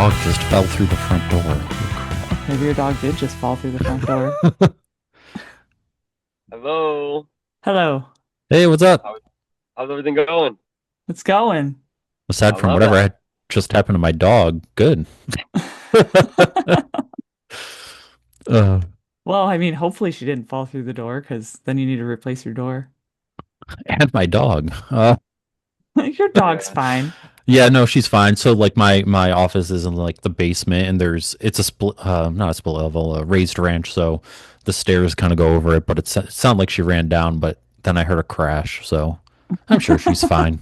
dog just fell through the front door. Holy Maybe your dog did just fall through the front door. crap. Hello. Hello. Hey, what's up? How, how's everything going? It's going. Aside I from love whatever that. had just happened to my dog, good. uh, Well, I mean, hopefully she didn't fall through the door because then you need to replace your door. and my dog. Your dog's Yeah. fine. Yeah, no, she's fine. So like my office is in like the basement, and it's a split, not a split level, a raised ranch. So the stairs kind of go over it, but it sounded like she ran down, but then I heard a crash. So I'm sure she's fine.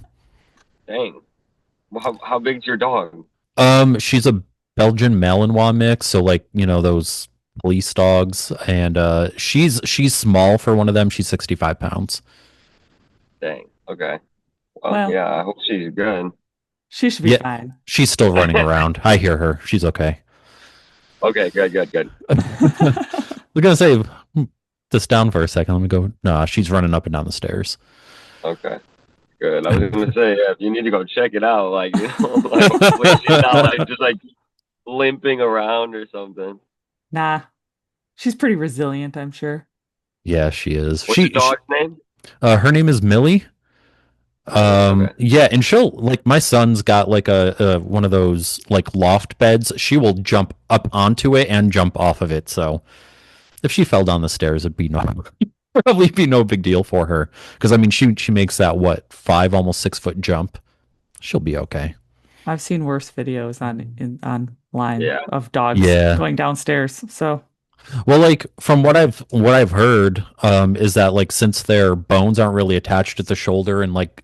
Dang. Well, how big's your dog? She's a Belgian Malinois mix, so like those police dogs, and she's small for one of them. She's 65 pounds. Dang. Okay. Well, Well, yeah, I hope she's good. she should be Yeah, fine. she's still running around. I hear her. She's okay. Okay, good, good, good. I was gonna say this down for a second. Let me go. Nah, she's running up and down the stairs. Okay, good. I was gonna say, yeah, if you need to go check it out, like, like hopefully she's not like just like limping around or something. Nah, she's pretty resilient, I'm sure. Yeah, she is. What's your dog's name? Her name is Millie. Millie. Okay. Yeah, and she'll like my son's got like a one of those like loft beds. She will jump up onto it and jump off of it. So if she fell down the stairs, it'd be no probably be no big deal for her. Because I mean, she makes that what 5 almost 6 foot jump. She'll be okay. I've seen worse videos online Yeah. of dogs Yeah. going downstairs. So, Well, like from what I've heard, is that like since their bones aren't really attached at the shoulder and like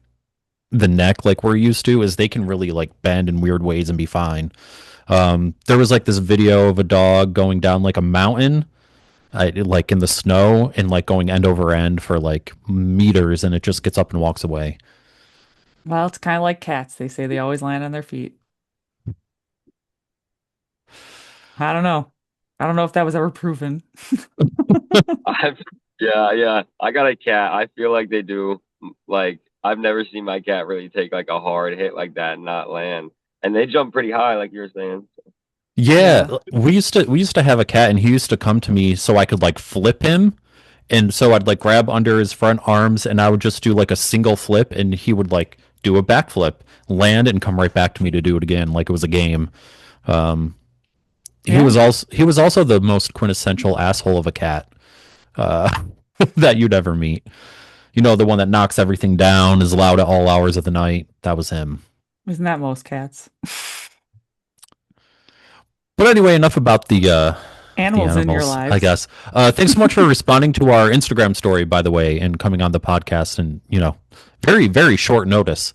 the neck like we're used to, is they can really like bend in weird ways and be fine. There was like this video of a dog going down like a mountain, like in the snow and like going end over end for like meters, and it just gets up and walks away. well, it's kind of like cats. They say they always land on their feet. I don't know. I don't know if that was ever proven. I've yeah, yeah. I got a cat. I feel like they do. Like I've never seen my cat really take like a hard hit like that and not land. And they jump pretty high, like you were saying. Yeah, Yeah. we used to have a cat, and he used to come to me so I could like flip him. And so I'd like grab under his front arms, and I would just do like a single flip, and he would like do a backflip, land, and come right back to me to do it again, like it was a game. Um, Yeah. he was also the most quintessential asshole of a cat uh, that you'd ever meet. You know, the one that knocks everything down, is loud at all hours of the night. That was him. Isn't that most cats? But anyway, enough about the Animals in your animals, I lives. guess. Thanks so much for responding to our Instagram story, by the way, and coming on the podcast, and very very short notice.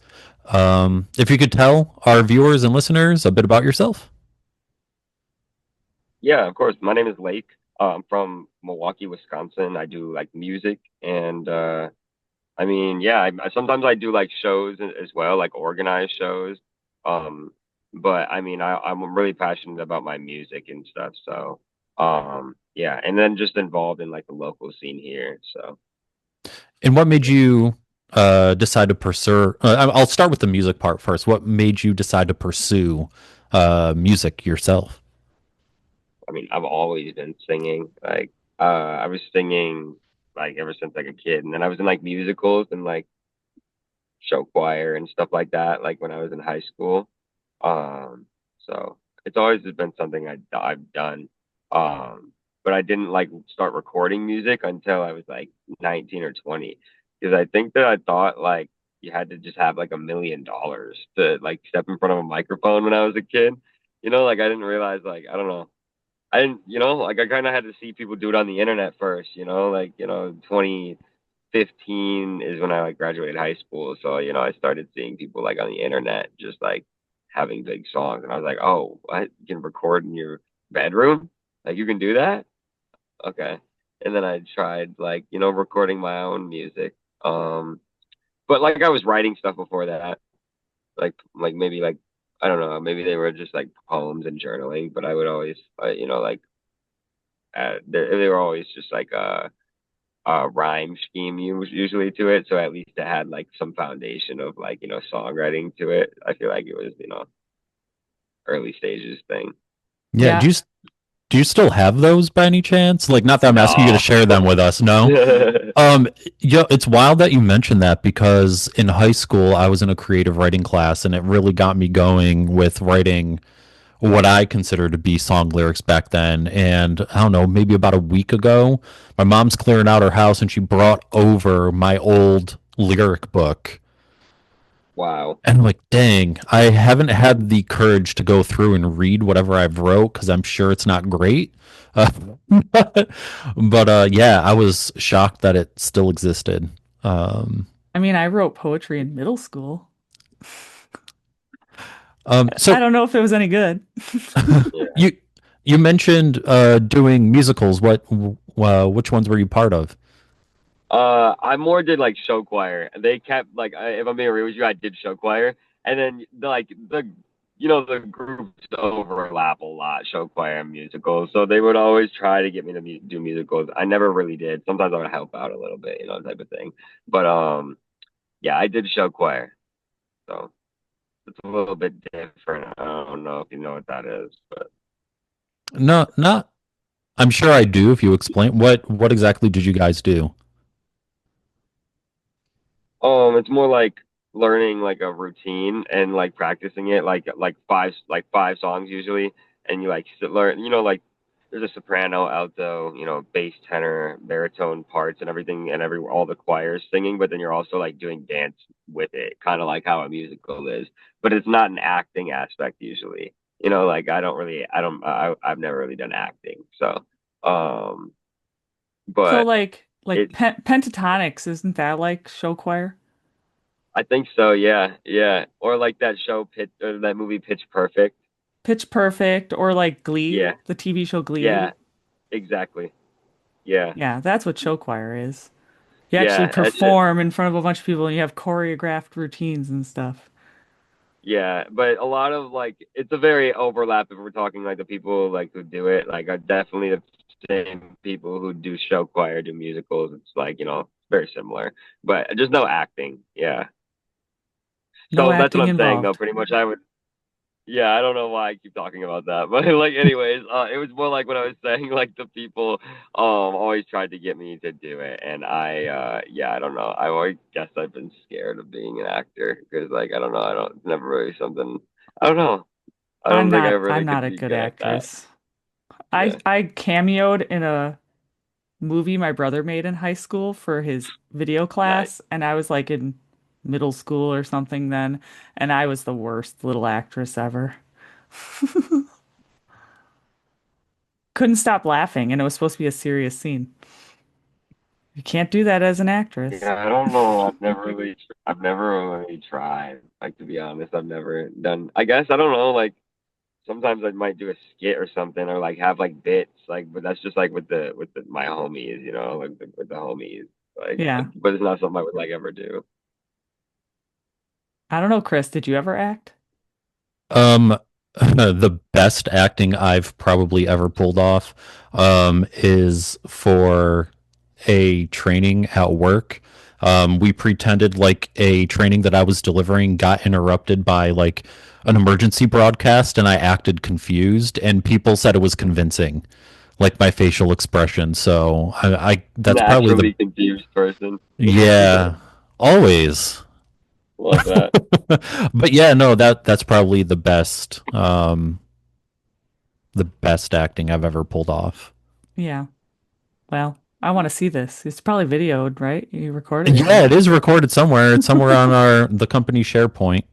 If you could tell our viewers and listeners a bit about yourself. Yeah, of course. My name is Lake. I'm from Milwaukee, Wisconsin. I do like music and I mean, yeah, sometimes I do like shows as well, like organized shows. Um, but I mean, I'm really passionate about my music and stuff. So, yeah, and then just involved in like the local scene here. So, And what made you decide to pursue? I'll start with the music part first. What made you decide to pursue music yourself? I mean, I've always been singing. Like, I was singing like ever since like a kid, and then I was in like musicals and like show choir and stuff like that. Like when I was in high school. So it's always been something I've done. Um, but I didn't like start recording music until I was like 19 or 20 because I think that I thought like you had to just have like $1 million to like step in front of a microphone when I was a kid. Like I didn't realize like I don't know. I didn't, like I kind of had to see people do it on the internet first, like, 2015 is when I like graduated high school. So, I started seeing people like on the internet just like having big songs. And I was like, oh, what? You can record in your bedroom? Like you can do that? Okay. And then I tried like, recording my own music. But like I was writing stuff before that, like maybe like, I don't know, maybe they were just like poems and journaling, but I would always, like, they were always just like a rhyme scheme usually to it. So at least it had like some foundation of like, songwriting to it. I feel like it was, early stages thing. Yeah, Yeah. do you still have those by any chance? Like, not that I'm asking you to No. share them with us. No. Um, yeah, it's wild that you mentioned that because in high school I was in a creative writing class and it really got me going with writing what I consider to be song lyrics back then. And I don't know, maybe about a week ago, my mom's clearing out her house and she brought over my old lyric book. Wow. And I'm like, dang, I haven't had the courage to go through and read whatever I've wrote because I'm sure it's not great. Uh, but yeah, I was shocked that it still existed. Um, I mean, I wrote poetry in middle school. I so don't know if it was any good. Yeah. you you mentioned doing musicals. Which ones were you part of? I more did like show choir. They kept like, if I'm being real with you, I did show choir, and then like the groups overlap a lot, show choir and musicals. So they would always try to get me to do musicals. I never really did. Sometimes I would help out a little bit, type of thing. But yeah, I did show choir, so it's a little bit different. I don't know if you know what that is, but No, not. I'm sure I do. If you explain what exactly did you guys do? it's more like learning like a routine and like practicing it like five songs usually, and you like learn, like there's a soprano, alto, bass, tenor, baritone parts and everything, and all the choirs singing, but then you're also like doing dance with it, kind of like how a musical is, but it's not an acting aspect usually. Like I've never really done acting, so um, So but like it pentatonics, isn't that like show choir? I think so, yeah, yeah. Or like that show Pitch or that movie Pitch Perfect. Pitch Perfect or like Glee, Yeah, the TV show Glee. yeah, exactly. Yeah, Yeah, that's what show choir is. You actually yeah, that's it. perform in front of a bunch of people and you have choreographed routines and stuff. Yeah, but a lot of like it's a very overlap if we're talking like the people like who do it. Like are definitely the same people who do show choir, do musicals. It's like, very similar. But just no acting. Yeah. No So that's what acting I'm saying though. involved. Pretty much I would. Yeah, I don't know why I keep talking about that, but like, anyways, it was more like what I was saying. Like the people, always tried to get me to do it, and yeah, I don't know. I always guess I've been scared of being an actor because, like, I don't know, I don't, it's never really something. I don't know. I don't think I I'm really not could a be good good at that. actress. Yeah, I cameoed in a movie my brother made in high school for his video nice. class, and I was like in middle school or something then, and I was the worst little actress ever. Couldn't stop laughing, and it was supposed to be a serious scene. You can't do that as an actress. Yeah, I don't know. I've never really tried. Like, to be honest, I've never done. I guess I don't know. Like, sometimes I might do a skit or something, or like have like bits, like, but that's just like with my homies, like with the homies, like, Yeah. but it's not something I would like ever do. I don't know, Chris, did you ever act? Um, the best acting I've probably ever pulled off is for a training at work. We pretended like a training that I was delivering got interrupted by like an emergency broadcast, and I acted confused, and people said it was convincing, like my facial expression. So I that's probably the Naturally confused person. yeah, always. Love that. But yeah, no, that's probably the best acting I've ever pulled off. Yeah. Well, I want to see this. It's probably videoed, right? You recorded it, Yeah, right? it is recorded somewhere. It's somewhere on the company SharePoint.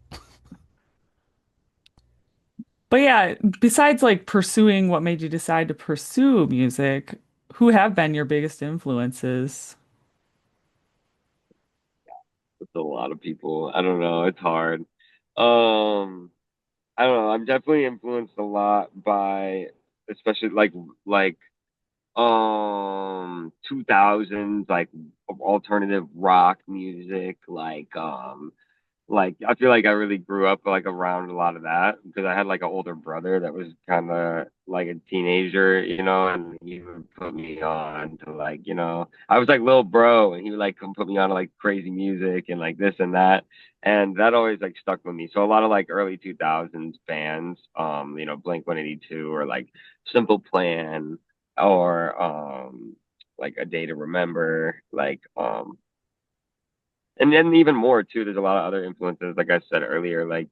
But yeah, besides like pursuing what made you decide to pursue music, who have been your biggest influences? It's a lot of people. I don't know. It's hard. Um, I don't know. I'm definitely influenced a lot by, especially like 2000s like alternative rock music, like Like I feel like I really grew up like around a lot of that because I had like an older brother that was kind of like a teenager, and he would put me on to like, I was like little bro, and he would like come put me on to like crazy music and like this and that, and that always like stuck with me. So a lot of like early 2000s bands, Blink 182 or like Simple Plan or like A Day to Remember, like and then even more too, there's a lot of other influences, like I said earlier, like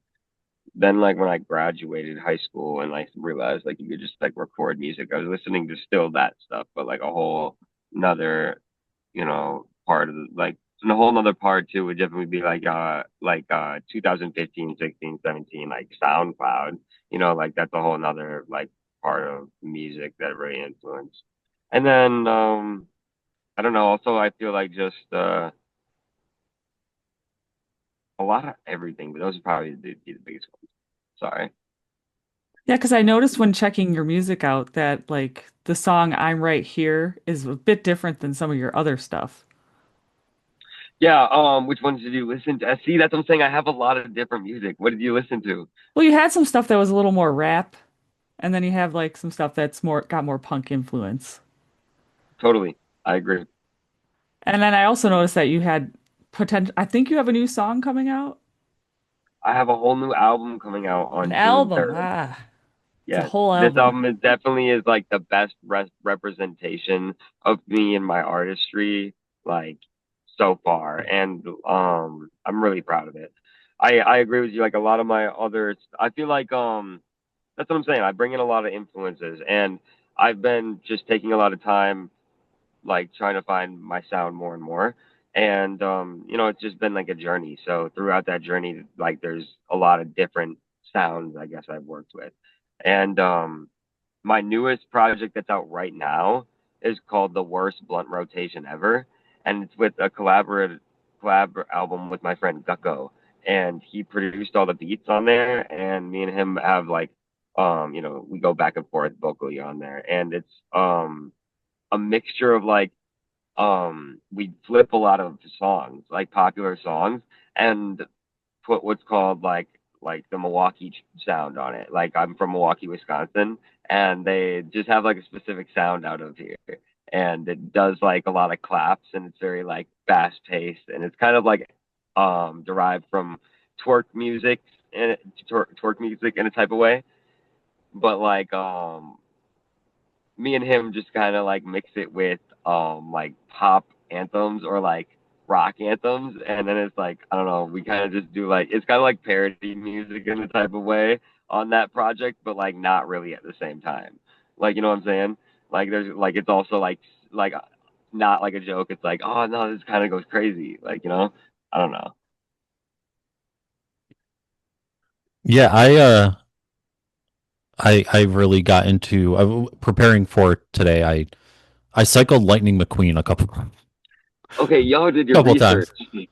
then like when I graduated high school and like realized like you could just like record music, I was listening to still that stuff, but like a whole another, part of like and a whole another part too would definitely be like 2015, 16, 17, like SoundCloud, like that's a whole another like part of music that really influenced. And then I don't know, also I feel like just a lot of everything, but those are probably the biggest ones. Sorry. Yeah, because I noticed when checking your music out that like the song I'm Right Here is a bit different than some of your other stuff. Yeah, which ones did you listen to? See, that's what I'm saying. I have a lot of different music. What did you listen to? Well, you had some stuff that was a little more rap, and then you have like some stuff that's more got more punk influence. Totally. I agree. And then I also noticed that you had potential, I think you have a new song coming out. I have a whole new album coming out An on June album. 3rd. Ah, it's a Yes, whole this album. album is definitely is like the best representation of me and my artistry, like so far, and I'm really proud of it. I agree with you. Like a lot of my others, I feel like that's what I'm saying. I bring in a lot of influences, and I've been just taking a lot of time like trying to find my sound more and more. And it's just been like a journey. So throughout that journey, like there's a lot of different sounds I guess I've worked with. And my newest project that's out right now is called The Worst Blunt Rotation Ever. And it's with a collab album with my friend Gucko. And he produced all the beats on there and me and him have like we go back and forth vocally on there. And it's a mixture of like we flip a lot of songs, like popular songs, and put what's called like the Milwaukee sound on it. Like I'm from Milwaukee, Wisconsin, and they just have like a specific sound out of here. And it does like a lot of claps and it's very like fast paced and it's kind of like derived from twerk music and twerk music in a type of way. But like me and him just kind of like mix it with like pop anthems or like rock anthems and then it's like I don't know we kind of just do like it's kind of like parody music in a type of way on that project but like not really at the same time like you know what I'm saying like there's like it's also like not like a joke it's like oh no this kind of goes crazy like I don't know. Yeah, I really got into preparing for today. I cycled Lightning McQueen a Okay, y'all did your couple times. research.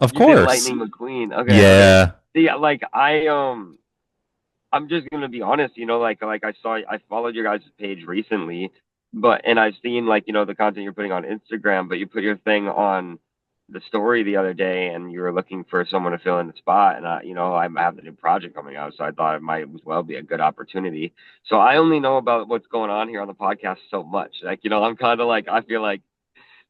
Of You did course. Lightning McQueen. Okay. Yeah. See like I'm just gonna be honest, like I followed your guys' page recently, but and I've seen like, the content you're putting on Instagram, but you put your thing on the story the other day and you were looking for someone to fill in the spot and I have the new project coming out, so I thought it might as well be a good opportunity. So I only know about what's going on here on the podcast so much. Like, I'm kind of like I feel like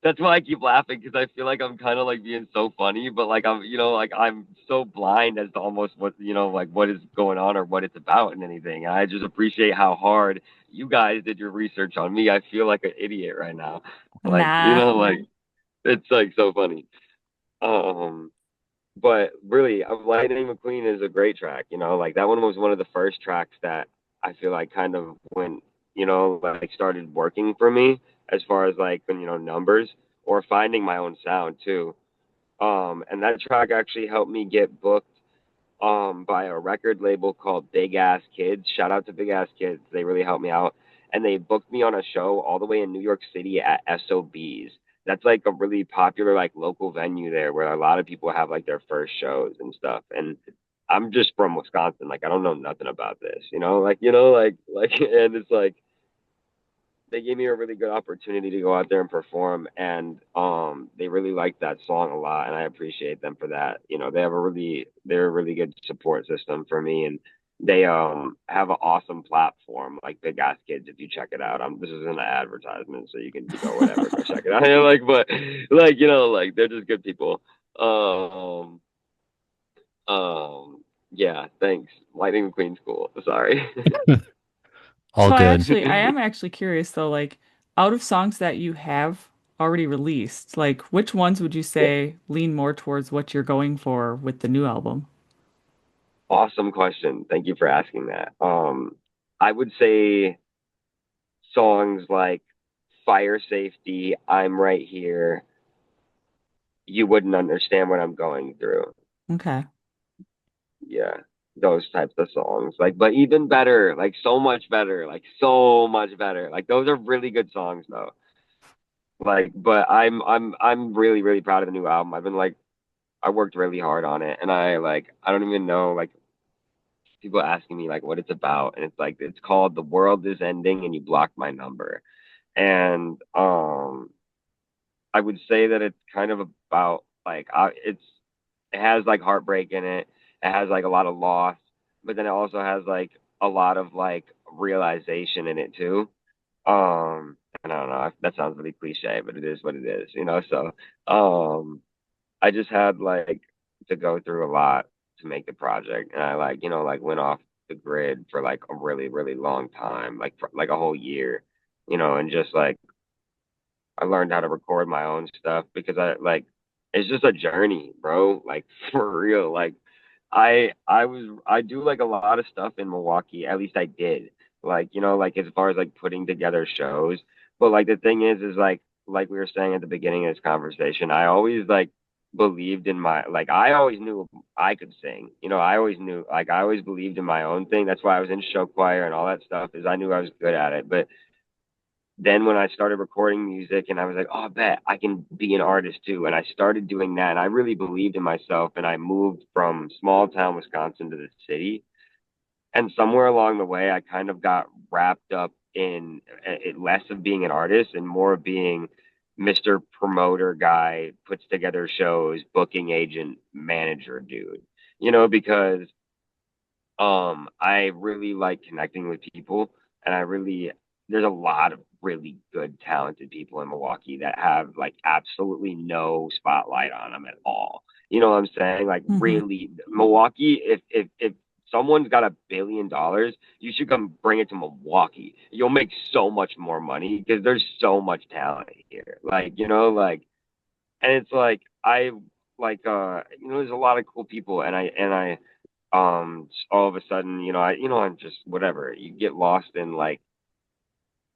that's why I keep laughing because I feel like I'm kind of like being so funny, but like like I'm so blind as to almost what, like what is going on or what it's about and anything. And I just appreciate how hard you guys did your research on me. I feel like an idiot right now. Like, Nah. like it's like so funny. Um, but really, Lightning McQueen is a great track. Like that one was one of the first tracks that I feel like kind of went, like started working for me as far as like when, numbers or finding my own sound too. And that track actually helped me get booked by a record label called Big Ass Kids. Shout out to Big Ass Kids. They really helped me out. And they booked me on a show all the way in New York City at SOB's. That's like a really popular like local venue there where a lot of people have like their first shows and stuff. And I'm just from Wisconsin. Like I don't know nothing about this, like, and it's like they gave me a really good opportunity to go out there and perform, and they really liked that song a lot, and I appreciate them for that. You know, they're a really good support system for me, and they have an awesome platform like Big Ass Kids. If you check it out, this isn't an advertisement, so you can whatever, go check it out. Like, but like like they're just good people. Um, yeah, thanks. Lightning McQueen's cool. Sorry. All good. I am actually curious though, like out of songs that you have already released, like which ones would you Yeah, say lean more towards what you're going for with the new album? awesome question. Thank you for asking that. I would say songs like Fire Safety, I'm Right Here, You Wouldn't Understand What I'm Going Through. Okay. Yeah, those types of songs. Like, but even better, like so much better, like so much better. Like those are really good songs though. Like, but I'm really, really proud of the new album. I've been like I worked really hard on it, and I don't even know like people asking me like what it's about, and it's like it's called The World Is Ending and You Blocked My Number. And I would say that it's kind of about like it has like heartbreak in it. It has like a lot of loss, but then it also has like a lot of like realization in it too. And I don't know, that sounds really cliche, but it is what it is, you know. So I just had like to go through a lot to make the project, and I like like went off the grid for like a really, really long time, like for like a whole year, and just like I learned how to record my own stuff because it's just a journey, bro. Like for real. Like I do like a lot of stuff in Milwaukee. At least I did. Like, like as far as like putting together shows. But like the thing is like we were saying at the beginning of this conversation, I always like believed in my like I always knew I could sing. I always knew like I always believed in my own thing. That's why I was in show choir and all that stuff, is I knew I was good at it. But then when I started recording music and I was like, oh, I bet I can be an artist too. And I started doing that and I really believed in myself. And I moved from small town Wisconsin to the city. And somewhere along the way, I kind of got wrapped up in it, less of being an artist and more of being Mr. Promoter guy, puts together shows, booking agent, manager dude, because I really like connecting with people, and there's a lot of really good, talented people in Milwaukee that have like absolutely no spotlight on them at all. You know what I'm saying? Like Hmm. really, Milwaukee, if someone's got $1 billion, you should come bring it to Milwaukee. You'll make so much more money because there's so much talent here. Like, and it's like there's a lot of cool people, and I all of a sudden, I'm just whatever. You get lost in like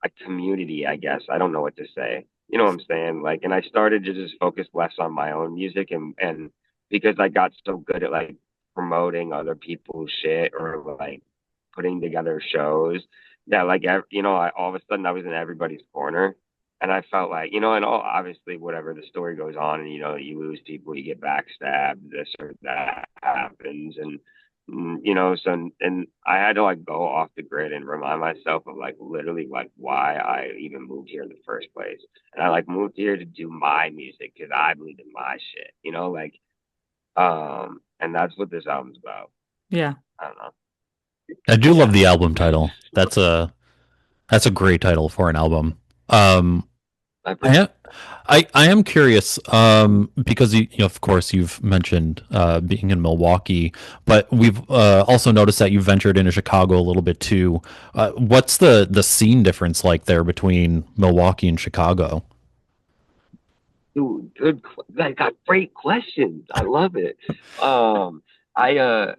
a community, I guess. I don't know what to say. You know what I'm saying? Like, and I started to just focus less on my own music, and because I got so good at like promoting other people's shit or like putting together shows that like all of a sudden I was in everybody's corner. And I felt like, and all obviously whatever the story goes on, and you lose people, you get backstabbed, this or that happens, and so and I had to like go off the grid and remind myself of like literally like why I even moved here in the first place. And I like moved here to do my music because I believe in my shit, and that's what this album's about. Yeah. I don't know. I do love Yeah. the album title. That's a great title for an album. Um, I I appreciate am, I am curious, because of course you've mentioned being in Milwaukee, but we've also noticed that you ventured into Chicago a little bit too. What's the scene difference like there between Milwaukee and Chicago? Dude, I got great questions. I love it. Um, I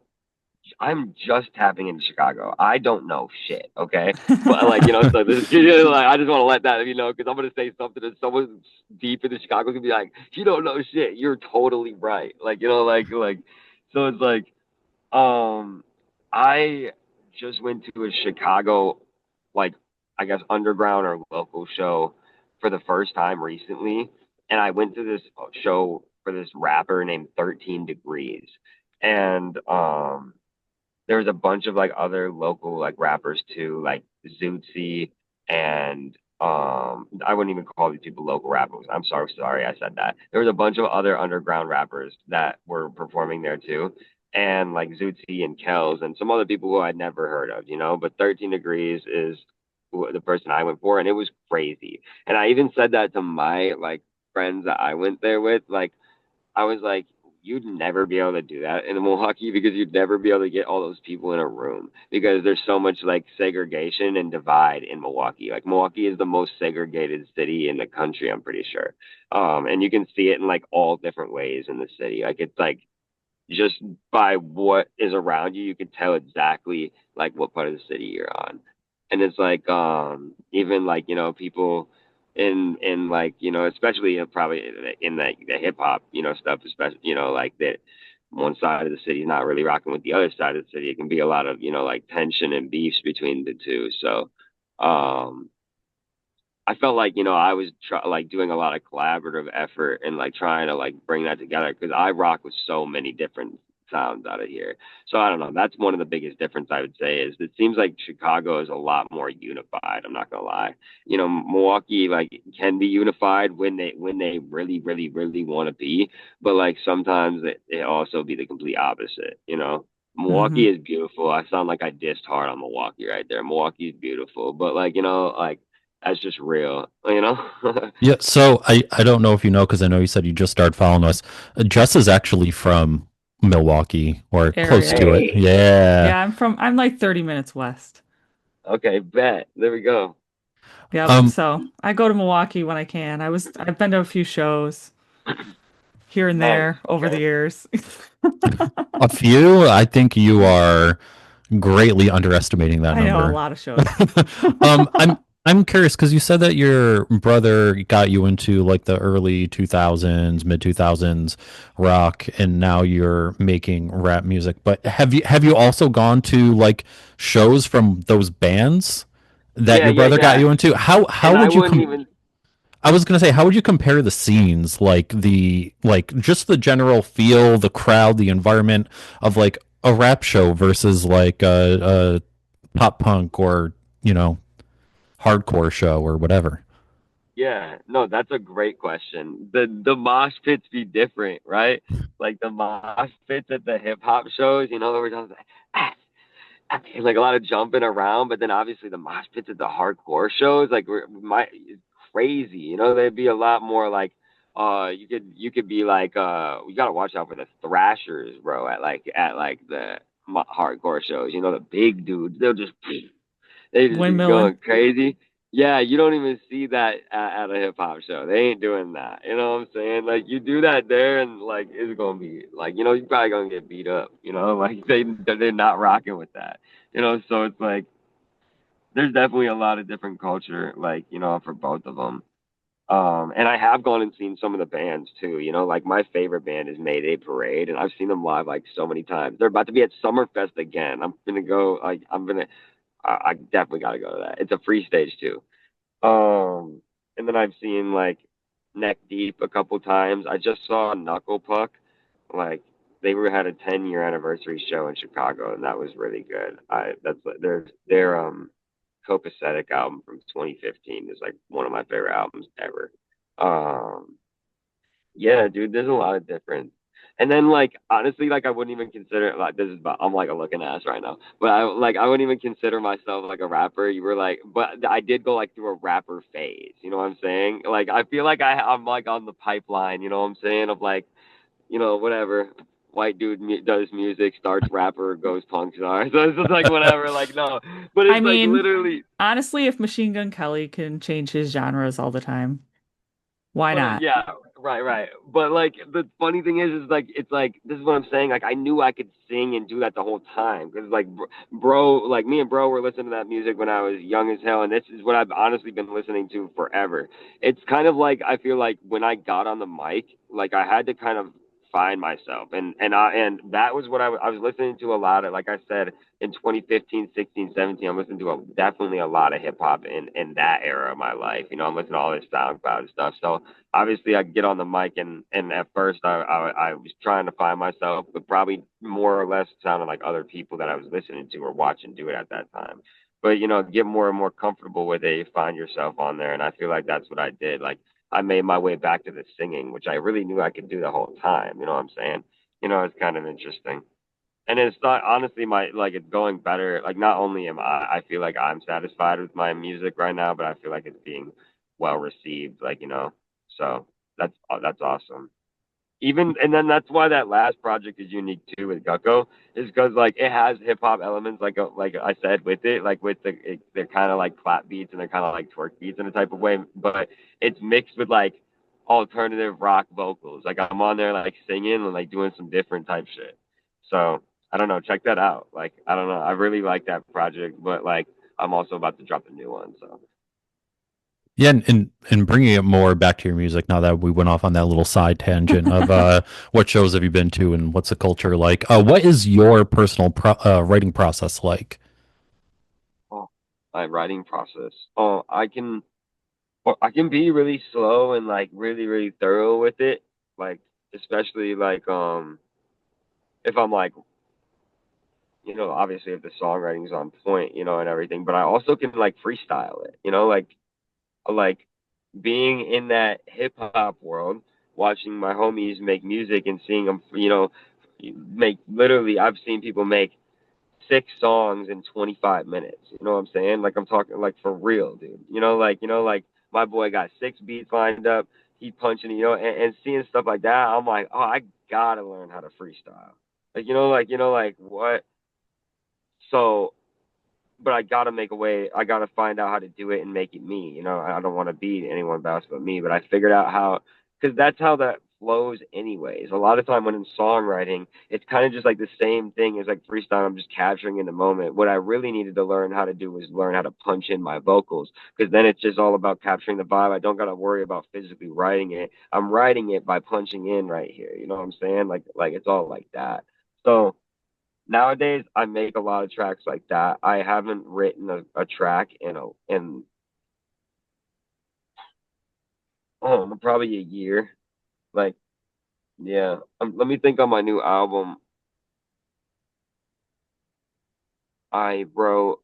I'm just tapping into Chicago. I don't know shit, okay? But like, so this like I just want to let that because I'm gonna say something that someone deep into Chicago can be like, you don't know shit. You're totally right. Like, so it's like, um, I just went to a Chicago, like, I guess underground or local show for the first time recently, and I went to this show for this rapper named 13 Degrees, and there's a bunch of like other local like rappers too, like Zootsie and I wouldn't even call these people local rappers. I'm sorry I said that. There was a bunch of other underground rappers that were performing there too, and like Zootsie and Kells and some other people who I'd never heard of, you know. But 13 Degrees is the person I went for, and it was crazy. And I even said that to my like friends that I went there with, like I was like, you'd never be able to do that in Milwaukee because you'd never be able to get all those people in a room because there's so much like segregation and divide in Milwaukee. Like Milwaukee is the most segregated city in the country, I'm pretty sure. And you can see it in like all different ways in the city. Like it's like just by what is around you, you can tell exactly like what part of the city you're on. And it's like even like, you know, people in like, you know, especially probably in the hip hop, you know, stuff, especially, you know, like that one side of the city is not really rocking with the other side of the city. It can be a lot of, you know, like tension and beefs between the two. So um I felt like, you know, I was like doing a lot of collaborative effort and like trying to like bring that together because I rock with so many different sounds out of here. So I don't know. That's one of the biggest difference I would say is it seems like Chicago is a lot more unified. I'm not gonna lie. You know, Milwaukee like can be unified when they really, really, really want to be, but like sometimes it also be the complete opposite, you know. Hmm. Milwaukee is beautiful. I sound like I dissed hard on Milwaukee right there. Milwaukee is beautiful, but like, you know, like that's just real, you know? Yeah, so I don't know if you know because I know you said you just started following us. Jess is actually from Milwaukee or close Area. to it. Hey, Yeah. Yeah, I'm like 30 minutes west. okay, bet. There we go. Yep. Um, So I go to Milwaukee when I can. I've been to a few shows here and Nice. there over the Okay. years. a few. I think you are greatly underestimating that I know a number. lot of shows. I'm curious because you said that your brother got you into like the early 2000s, mid 2000s rock, and now you're making rap music. But have you also gone to like shows from those bands that Yeah, your yeah, brother got yeah. you into? How And I would you wouldn't even, I was gonna say, how would you compare the scenes, like just the general feel, the crowd, the environment of like a rap show versus like a pop punk or you know hardcore show or whatever. yeah, no, that's a great question. The mosh pits be different, right? Like the mosh pits at the hip hop shows, you know, we're just like, like a lot of jumping around, but then obviously the mosh pits at the hardcore shows, like it's crazy, you know, there'd be a lot more like you could be like you gotta watch out for the thrashers, bro, at like the hardcore shows, you know, the big dudes, they just be Windmilling. going crazy. Yeah, you don't even see that at a hip hop show. They ain't doing that. You know what I'm saying? Like you do that there, and like it's gonna be like you know you're probably gonna get beat up. You know, like they're not rocking with that. You know, so it's like there's definitely a lot of different culture, like you know, for both of them. And I have gone and seen some of the bands too. You know, like my favorite band is Mayday Parade, and I've seen them live like so many times. They're about to be at Summerfest again. I'm gonna go. Like I definitely got to go to that. It's a free stage too. And then I've seen like Neck Deep a couple times. I just saw Knuckle Puck. Like they were had a 10-year anniversary show in Chicago, and that was really good. I that's their Copacetic album from 2015 is like one of my favorite albums ever. Um, yeah, dude, there's a lot of difference. And then like honestly, like I wouldn't even consider like this is about I'm like a looking ass right now. But I wouldn't even consider myself like a rapper. You were like but I did go like through a rapper phase, you know what I'm saying? Like I feel like I'm like on the pipeline, you know what I'm saying? Of like, you know, whatever. White dude does music, starts rapper, goes punk star. So it's just like whatever, like no. But I it's like mean, literally honestly, if Machine Gun Kelly can change his genres all the time, why but not? yeah, right, right. But like the funny thing is like it's like this is what I'm saying. Like I knew I could sing and do that the whole time because like bro, like me and bro were listening to that music when I was young as hell, and this is what I've honestly been listening to forever. It's kind of like I feel like when I got on the mic, like I had to kind of find myself, and that was what I was listening to a lot of. Like I said, in 2015, 16, 17, I'm listening to definitely a lot of hip hop in that era of my life. You know, I'm listening to all this SoundCloud stuff. So obviously I get on the mic and at first I was trying to find myself, but probably more or less sounded like other people that I was listening to or watching do it at that time. but get more and more comfortable with it. You find yourself on there, and I feel like that's what I did. Like I made my way back to the singing, which I really knew I could do the whole time. You know what I'm saying? It's kind of interesting. And it's not honestly my like it's going better. Like not only am I feel like I'm satisfied with my music right now, but I feel like it's being well received. So that's awesome. Even and then that's why that last project is unique too with Gucko is because like it has hip hop elements like I said with it like they're kind of like clap beats and they're kind of like twerk beats in a type of way, but it's mixed with like alternative rock vocals. Like I'm on there like singing and like doing some different type shit. So I don't know, check that out. Like I don't know, I really like that project, but like I'm also about to drop a new one. So Yeah, and bringing it more back to your music now that we went off on that little side tangent of what shows have you been to and what's the culture like? What is your personal writing process like? oh, my writing process. I can be really slow and like really, really thorough with it. Like especially like if I'm like, obviously if the songwriting's on point, and everything, but I also can like freestyle it, like being in that hip hop world, watching my homies make music and seeing them, make literally I've seen people make 6 songs in 25 minutes. You know what I'm saying? Like I'm talking like for real, dude. Like my boy got 6 beats lined up. He punching, and seeing stuff like that, I'm like, oh, I gotta learn how to freestyle. Like what? So but I gotta make a way. I gotta find out how to do it and make it me. I don't want to be anyone else but me. But I figured out how, because that's how that flows, anyways. A lot of time when in songwriting, it's kind of just like the same thing as like freestyle. I'm just capturing in the moment. What I really needed to learn how to do was learn how to punch in my vocals, because then it's just all about capturing the vibe. I don't gotta worry about physically writing it. I'm writing it by punching in right here. You know what I'm saying? Like it's all like that. So nowadays I make a lot of tracks like that. I haven't written a track in probably a year. Like yeah, let me think on my new album. I wrote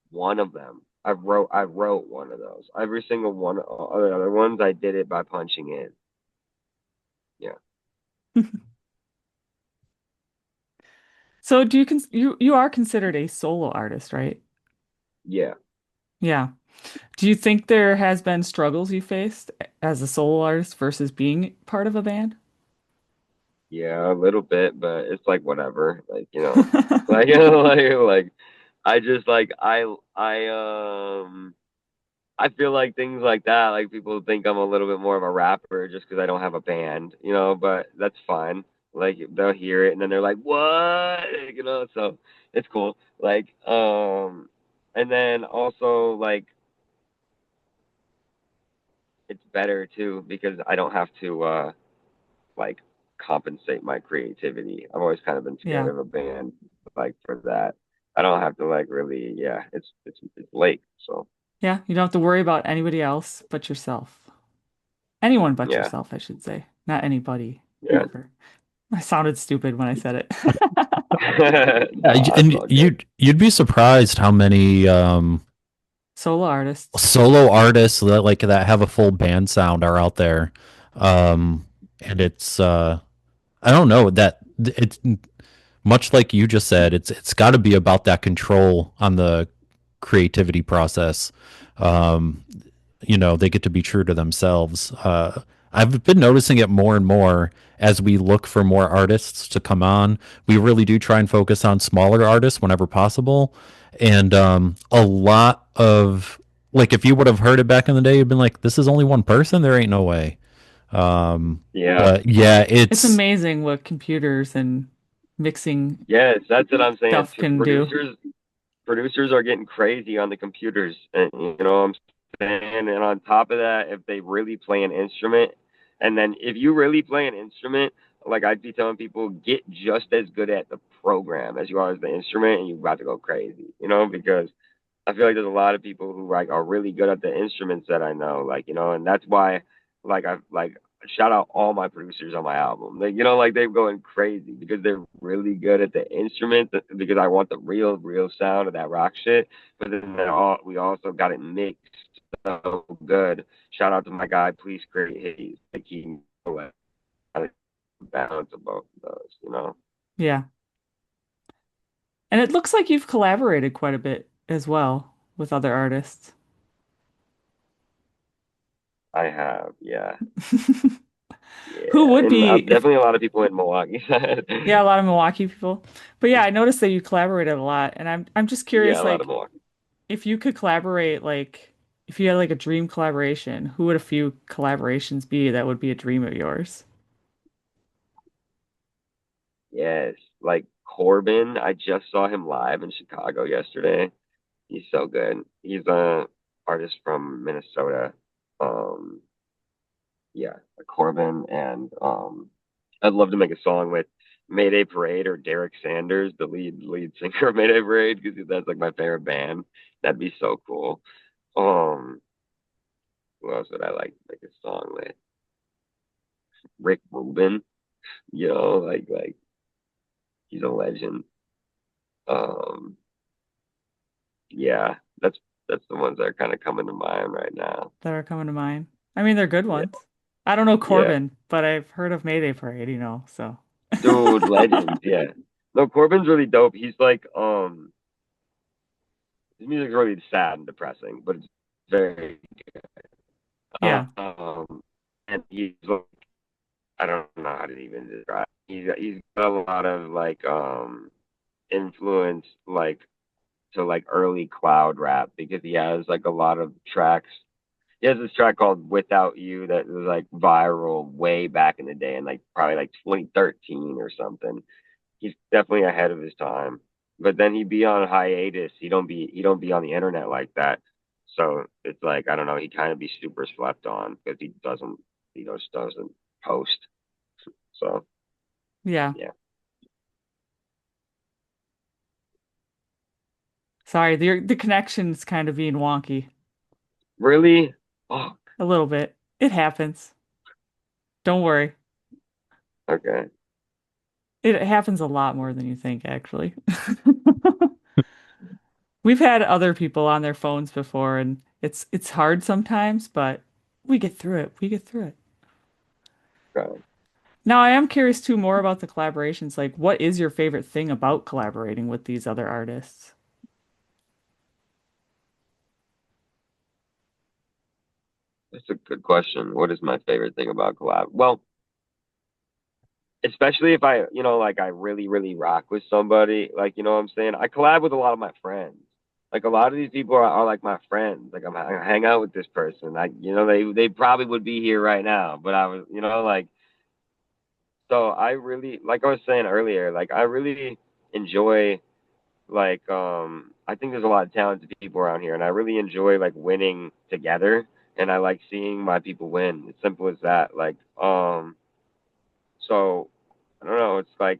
one of them. I wrote one of those. Every single one of the other ones I did it by punching in. Yeah. So do you are considered a solo artist, right? Yeah. Yeah. Do you think there has been struggles you faced as a solo artist versus being part of a band? Yeah, a little bit, but it's like whatever. Like like I just like I feel like things like that, like people think I'm a little bit more of a rapper just because I don't have a band, but that's fine. Like they'll hear it and then they're like, "What?" So it's cool. And then also like it's better too because I don't have to like compensate my creativity. I've always kind of been scared Yeah. of a band like for that. I don't have to like really, yeah, it's late, so Yeah, you don't have to worry about anybody else but yourself. Anyone but yeah, yourself, I should say. Not anybody yeah. ever. I sounded stupid when I said it. Yeah, Nah, it's and all good. you'd be surprised how many Solo artists. solo artists that have a full band sound are out there. And it's I don't know that it's much like you just said, it's got to be about that control on the creativity process. Um, they get to be true to themselves. I've been noticing it more and more as we look for more artists to come on. We really do try and focus on smaller artists whenever possible. And a lot of, like, if you would have heard it back in the day, you'd been like, this is only one person? There ain't no way. Yeah. But yeah, It's it's, amazing what computers and mixing Yes, that's what I'm saying stuff too. can do. Producers are getting crazy on the computers, and you know what I'm saying. And on top of that, if they really play an instrument, and then if you really play an instrument, like I'd be telling people, get just as good at the program as you are as the instrument, and you're about to go crazy, because I feel like there's a lot of people who like are really good at the instruments that I know, and that's why, like I like shout out all my producers on my album. Like, like they're going crazy because they're really good at the instrument because I want the real sound of that rock shit. But then we also got it mixed so good. Shout out to my guy, Please Create Haze. Like he like balance of both of those. Yeah. And it looks like you've collaborated quite a bit as well with other artists. I have, yeah. Who Yeah. would And be if definitely a lot of people in Milwaukee. yeah, a lot of Milwaukee people. But yeah, I noticed that you collaborated a lot and I'm just Yeah, curious a lot of like Milwaukee. if you could collaborate like if you had like a dream collaboration, who would a few collaborations be that would be a dream of yours? Yes. Like Corbin, I just saw him live in Chicago yesterday. He's so good. He's a artist from Minnesota. Um, yeah, Corbin, and I'd love to make a song with Mayday Parade or Derek Sanders, the lead singer of Mayday Parade, because that's like my favorite band. That'd be so cool. Um, who else would I like to make a song with? Rick Rubin, like he's a legend. Um, yeah, that's the ones that are kind of coming to mind right now. That are coming to mind? I mean, they're good Yeah, ones. I don't know yeah. Corbin, but I've heard of Mayday Parade, so. Dude, legends, yeah. No, Corbin's really dope. He's like, his music's really sad and depressing, but it's very, Yeah. and he's like, I don't know how to even describe. He's got a lot of like, influence, like to like early cloud rap because he has like a lot of tracks. He has this track called "Without You" that was like viral way back in the day, in like probably like 2013 or something. He's definitely ahead of his time. But then he'd be on hiatus. He don't be on the internet like that. So it's like I don't know. He kind of be super slept on because he just doesn't post. So Yeah. yeah, Sorry, the connection's kind of being wonky really. Oh, a little bit. It happens. Don't worry. okay. It happens a lot more than you think, actually. We've had other people on their phones before, and it's hard sometimes, but we get through it. We get through it. Okay. Now, I am curious too more about the collaborations. Like, what is your favorite thing about collaborating with these other artists? That's a good question. What is my favorite thing about collab? Well, especially if like I really rock with somebody, like, what I'm saying? I collab with a lot of my friends. Like a lot of these people are like my friends. Like I hang out with this person. They probably would be here right now, but I was, like, so I really, like I was saying earlier, like I really enjoy, like, I think there's a lot of talented people around here, and I really enjoy like winning together, and I like seeing my people win. It's simple as that. Like, so I don't know. It's like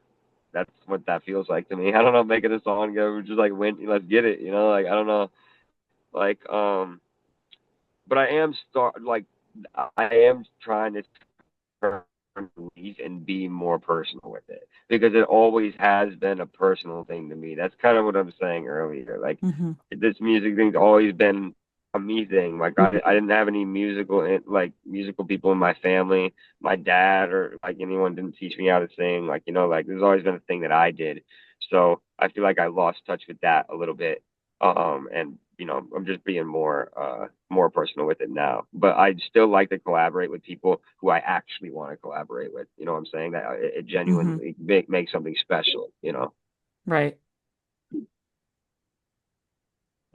that's what that feels like to me. I don't know. Making a song together, just like win, let's get it. Like I don't know. Like, but I am I am trying to turn leaf and be more personal with it because it always has been a personal thing to me. That's kind of what I'm saying earlier. Like Hmm. this music thing's always been a me thing. Like I didn't have any musical people in my family. My dad or like anyone didn't teach me how to sing. Like like there's always been a thing that I did. So I feel like I lost touch with that a little bit. And I'm just being more personal with it now. But I'd still like to collaborate with people who I actually want to collaborate with. You know what I'm saying? That it Hmm. genuinely makes something special. Right.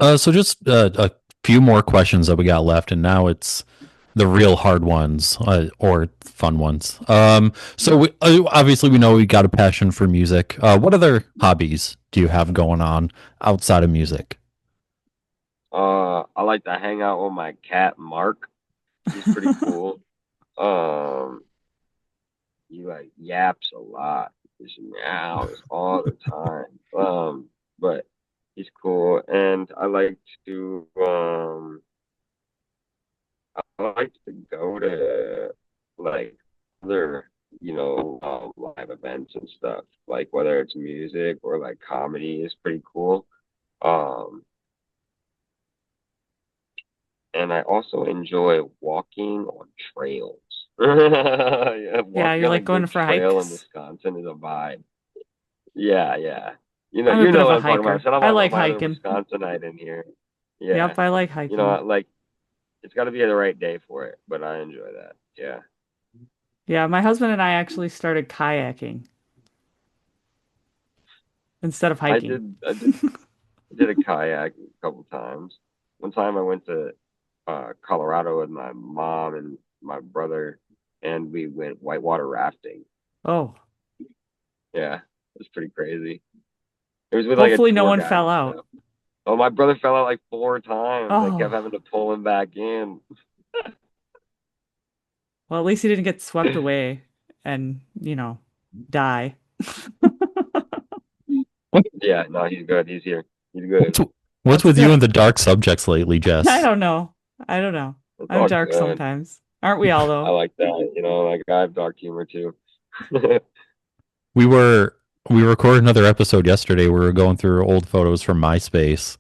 So just a few more questions that we got left, and now it's the real hard ones or fun ones. Obviously we know we got a passion for music. What other hobbies do you have going on outside of music? I like to hang out with my cat Mark. He's pretty cool. Um, he like yaps a lot. He just meows all the time. But he's cool, and I like to go to like other, live events and stuff. Like whether it's music or like comedy is pretty cool. Um, and I also enjoy walking on trails. Yeah, Yeah, walking you're on a like going good for trail in hikes. Wisconsin is a vibe. Yeah, yeah. I'm a You bit know of what a I'm talking about. hiker. Shout out I like my other hiking. Wisconsinite in here. Yeah. Yep, I like hiking. Like it's got to be the right day for it, but I enjoy that. Yeah. Yeah, my husband and I actually started kayaking instead of I hiking. did I did I did a kayak a couple times. One time I went to Colorado with my mom and my brother, and we went whitewater rafting. Oh, Yeah, it was pretty crazy. It was with like a hopefully no tour one guide fell and out. stuff. Oh, my brother fell out like 4 times. I kept Oh, having to pull him back in. well, at least he didn't get swept away and, die. What, Yeah, no, he's good. He's here. He's good. what's what's That's with you and good. the dark subjects lately, I Jess? don't know. I don't know. It's I'm all dark good. sometimes. Aren't we all I though? like that. Like I have dark humor too. We were we recorded another episode yesterday. We were going through old photos from MySpace,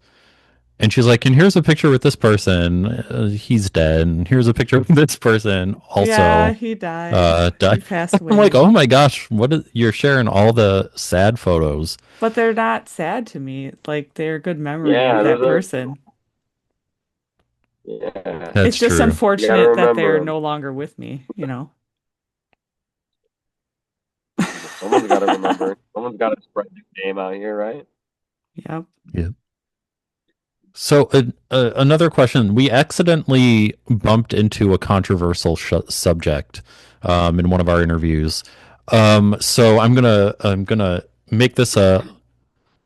and she's like, "And here's a picture with this person. He's dead. And here's a picture with this person Yeah, also he died. He died." passed I'm like, away. "Oh my gosh, you're sharing all the sad photos?" But they're not sad to me. Like they're a good memory of Yeah, that person. yeah. It's That's just true. You gotta unfortunate that remember they're him. no longer with me. Someone's got to remember. Someone's got to spread the name out here, right? Yep. Yeah. So another question: we accidentally bumped into a controversial subject in one of our interviews. So I'm gonna make this a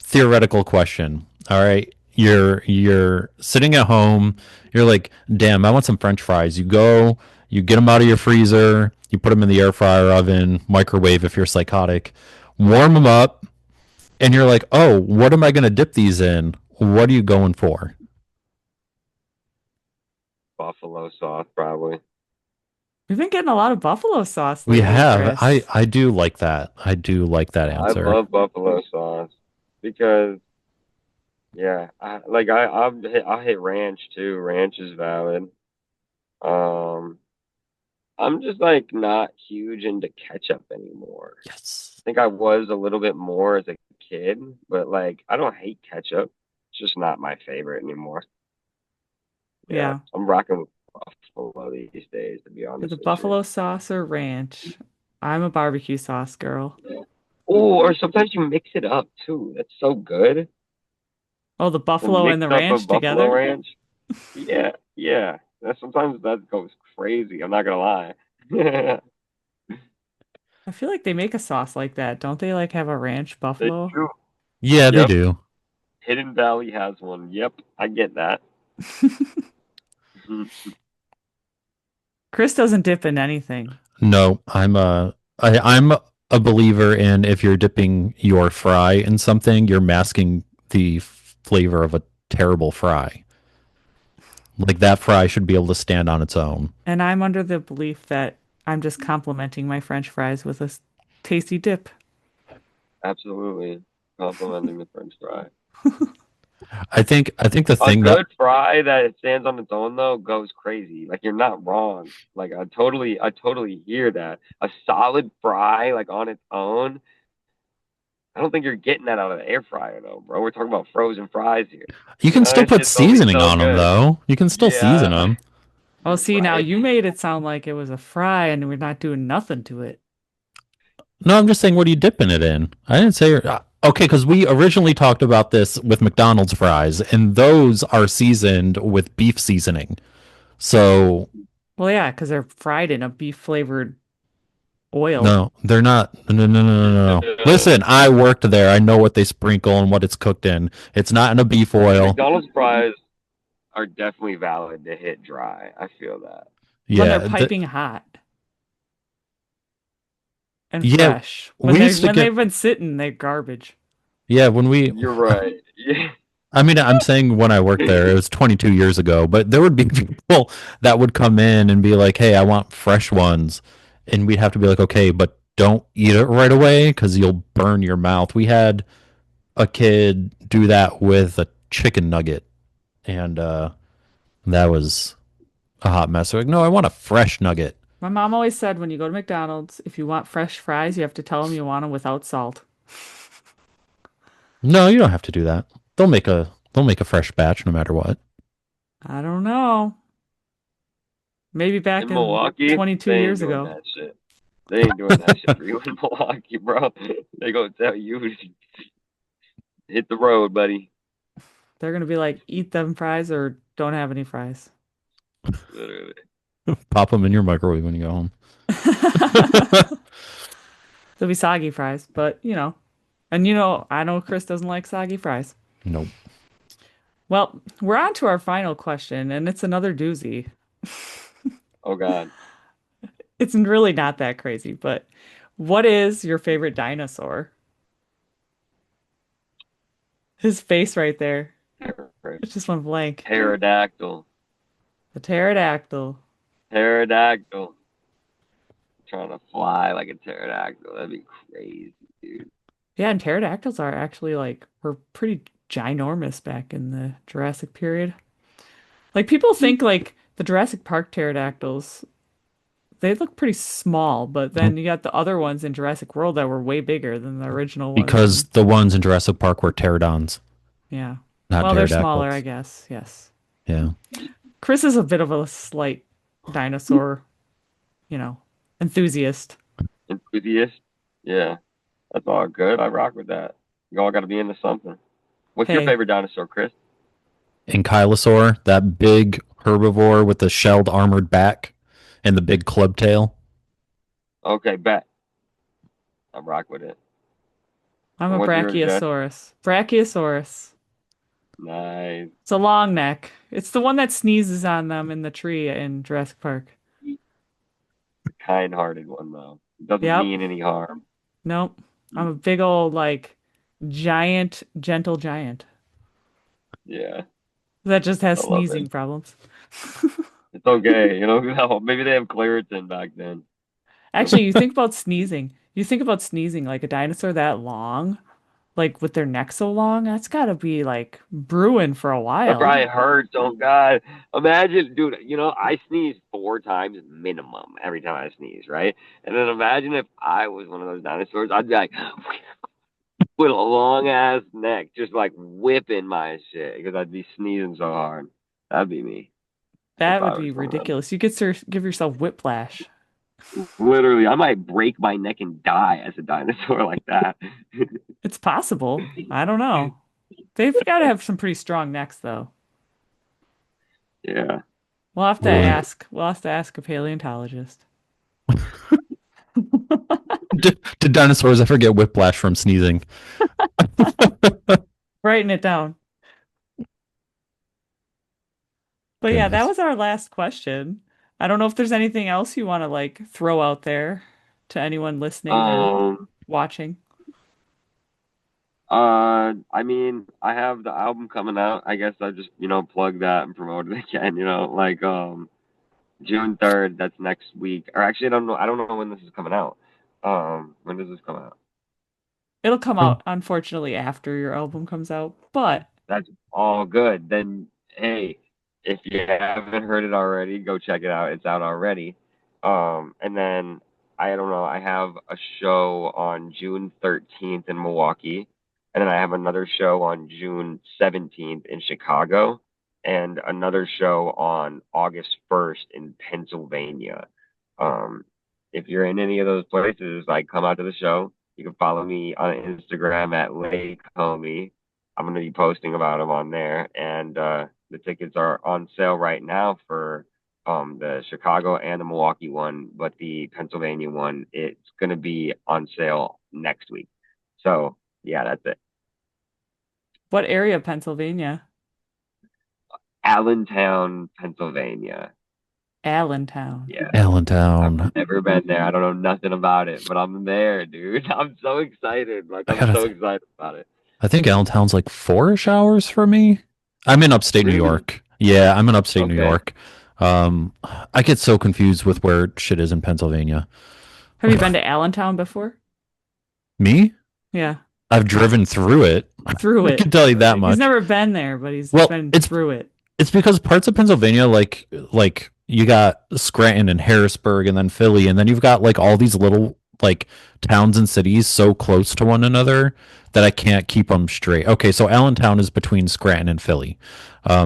theoretical question. All right, you're sitting at home. You're like, damn, I want some French fries. You go, you get them out of your freezer. You put them in the air fryer oven, microwave if you're psychotic. Warm them up, and you're like, oh, what am I gonna dip these in? What are you going for? Buffalo sauce, probably. We've been getting a lot of buffalo sauce We lately, have. I Chris. I do like that. I do like that I answer. love buffalo sauce because, yeah, I'll hit ranch too. Ranch is valid. Um, I'm just like not huge into ketchup anymore. Yes. I think I was a little bit more as a kid, but like I don't hate ketchup. It's just not my favorite anymore. Yeah, Yeah. I'm rocking with buffalo these days, to be The honest with you. buffalo sauce or ranch. I'm a barbecue sauce girl. Yeah. Oh, or sometimes you mix it up too. That's so good. Oh, the The buffalo and mix the up of ranch buffalo together? ranch. Yeah, yeah. Sometimes that goes crazy. I'm not gonna lie. I feel like they make a sauce like that. Don't they like have a ranch They buffalo? do. Yeah, they Yep. do. Hidden Valley has one. Yep, I get that. Chris doesn't dip in anything. No, I'm a believer in if you're dipping your fry in something, you're masking the flavor of a terrible fry. Like that fry should be able to stand on its own. And I'm under the belief that I'm just complimenting my French fries with a tasty dip. Absolutely. Complimenting the French fry. I think the A thing that good fry that stands on its own though goes crazy. Like you're not wrong. Like I totally hear that. A solid fry like on its own. I don't think you're getting that out of the air fryer though, bro. We're talking about frozen fries here. you can still It's put just only seasoning so on them good. though. You can still season Yeah, them. Oh, you're see, now right. you made it sound like it was a fry and we're not doing nothing to it. No, I'm just saying, what are you dipping it in? I didn't say. Okay, because we originally talked about this with McDonald's fries, and those are seasoned with beef seasoning. So Well, yeah, because they're fried in a beef flavored oil. no, they're not. No, no, no, no, no, no. Listen, I worked there. I know what they sprinkle and what it's cooked in. It's not in a beef oil. McDonald's fries are definitely valid to hit dry. I feel that. When they're Yeah, piping hot and yeah. fresh. When We they used to when get. they've been sitting, they're garbage. Yeah, when we. You're right. Yeah. I mean, I'm saying when I worked there, it was 22 years ago, but there would be people that would come in and be like, "Hey, I want fresh ones." and we'd have to be like, okay, but don't eat it right away because you'll burn your mouth. We had a kid do that with a chicken nugget, and that was a hot mess. They're like, no, I want a fresh nugget. My mom always said when you go to McDonald's, if you want fresh fries, you have to tell them you want them without salt. No, you don't have to do that. They'll make a fresh batch no matter what. I don't know. Maybe In back in Milwaukee, 22 they ain't years doing ago. that shit. They ain't doing that shit for you in Milwaukee, bro. They gonna tell you hit the road, buddy. They're gonna be like, eat them fries or don't have any fries. Literally. Pop them in your microwave when you go home. They'll be soggy fries, but I know Chris doesn't like soggy fries. Nope. Well, we're on to our final question, and it's another doozy. Oh God. It's really not that crazy, but what is your favorite dinosaur? His face right there. It just went blank. Pterodactyl. The pterodactyl. Pterodactyl. Trying to fly like a pterodactyl. That'd be crazy, dude. Yeah, and pterodactyls are actually were pretty ginormous back in the Jurassic period. Like people think like the Jurassic Park pterodactyls, they look pretty small, but then you got the other ones in Jurassic World that were way bigger than the original ones. Because And the ones in Jurassic Park were pterodons, yeah. not Well, they're smaller, I pterodactyls. guess. Yes. Yeah. Chris is a bit of a slight dinosaur, you know, enthusiast. Enthusiast. Yeah, that's all good. I rock with that. You all got to be into something. What's your Hey, favorite dinosaur, Chris? Ankylosaur, that big herbivore with the shelled armored back and the big club tail. Okay, bet. I rock with it. I'm And a what's yours, Jess? Brachiosaurus. Brachiosaurus. Nice. It's a long neck. It's the one that sneezes on them in the tree in Jurassic Park. The kind-hearted one, though. Doesn't Yep. mean any harm. Nope. I'm a big old giant, gentle giant Yeah, that just has I love it. sneezing problems. It's okay. Maybe they have Claritin back then. Actually, you think about sneezing. You think about sneezing like a dinosaur that long, like with their neck so long, that's gotta be like brewing for a That while. probably hurts. Oh God. Imagine, dude, I sneeze 4 times minimum every time I sneeze, right? And then imagine if I was one of those dinosaurs, I'd be like with a long ass neck, just like whipping my shit because I'd be sneezing so hard. That'd be me if That would I be was one of them. ridiculous. You could give yourself whiplash. Literally, I might break my neck and die as a dinosaur like that. It's possible. I don't know. They've got to have some pretty strong necks, though. Yeah. We'll have to Really? ask. We'll have to ask a paleontologist. Did dinosaurs ever get whiplash from sneezing? Writing it down. But yeah, that Goodness. was our last question. I don't know if there's anything else you want to throw out there to anyone listening or Um, watching. I mean, I have the album coming out. I guess I just, plug that and promote it again, like June 3rd, that's next week. Or actually I don't know when this is coming out. When does this come out? It'll come out, unfortunately, after your album comes out, but That's all good. Then hey, if you haven't heard it already, go check it out. It's out already. And then I don't know, I have a show on June 13th in Milwaukee, and then I have another show on June 17th in Chicago, and another show on August 1st in Pennsylvania. Um, if you're in any of those places, like come out to the show. You can follow me on Instagram at Lake Homie. I'm going to be posting about them on there, and the tickets are on sale right now for the Chicago and the Milwaukee one, but the Pennsylvania one, it's going to be on sale next week. So yeah, that's it. what area of Pennsylvania? Allentown, Pennsylvania. Allentown. Yeah, I've Allentown. never been there. I don't know nothing about it, but I'm there, dude. I'm so excited. Like I I'm gotta. so excited about it. I think Allentown's like 4-ish hours from me. I'm in upstate New Really? York. Yeah, I'm in upstate New Okay. York. Um, I get so confused with where shit is in Pennsylvania. Have you been to Allentown before? Me? Yeah, I've driven through it. through I it. can tell you that He's much. never been there, but he's Well, been through it. it's because parts of Pennsylvania, like you got Scranton and Harrisburg, and then Philly, and then you've got like all these little like towns and cities so close to one another that I can't keep them straight. Okay, so Allentown is between Scranton and Philly,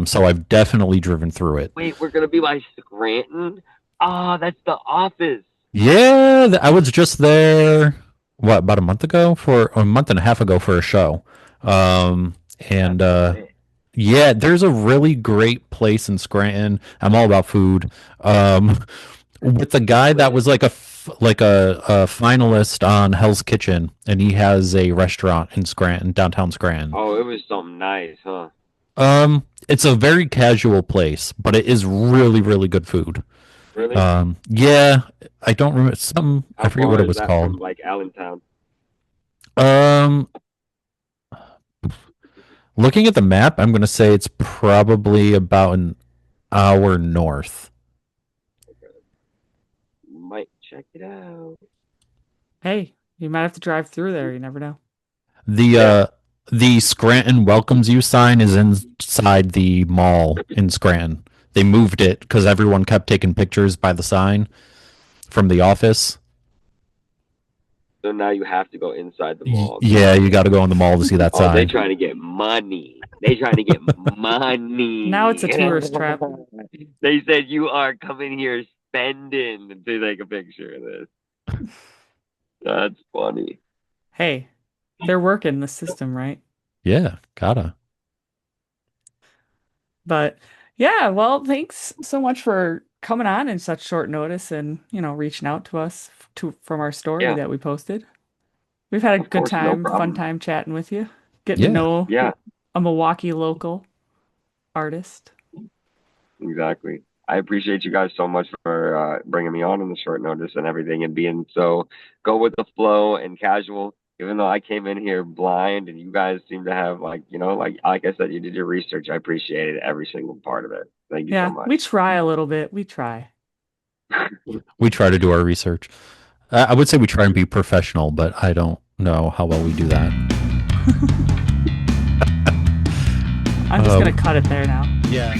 so I've definitely driven through it. Wait, we're gonna be by Scranton? Ah, that's the office. Yeah, I was just there. What, about a month ago, for a month and a half ago, for a show. Um, and That's lit. Yeah, there's a really great place in Scranton. I'm all about food. Um, with the That's guy that lit. was like a finalist on Hell's Kitchen, and he has a restaurant in Scranton, downtown Scranton. Oh, it was something nice, huh? It's a very casual place, but it is really, really good food. Really? Yeah, I don't remember some. I How forget what far it is was that from called. like Allentown? Um, Looking at the map, I'm gonna say it's probably about an hour north. Might check it out. Hey, you might have to drive through there. You never know. The Yeah. uh the Scranton welcomes you sign is inside the mall in Scranton. They moved it because everyone kept taking pictures by the sign from the office. So now you have to go inside the mall to Yeah, see you it. got to go in the mall to see that Oh, they sign. trying to get money. They trying to get Now it's money. a tourist trap. They said you are coming here spending to take a picture of this. That's funny. Hey, they're working the system, right? Yeah, gotta. But yeah, well, thanks so much for coming on in such short notice and, reaching out to us from our story Yeah, that we posted. We've had a of good course, no time, fun problem. time chatting with you, getting to Yeah, know Yeah, a Milwaukee local artist. exactly. I appreciate you guys so much for bringing me on the short notice and everything and being so go with the flow and casual. Even though I came in here blind and you guys seem to have like I said, you did your research. I appreciated every single part of it. Thank you so Yeah, much. we try a little bit. We try. we try to do our research. I would say we try and be professional, but I don't know how well we do that. I'm just gonna cut it there now. Yeah.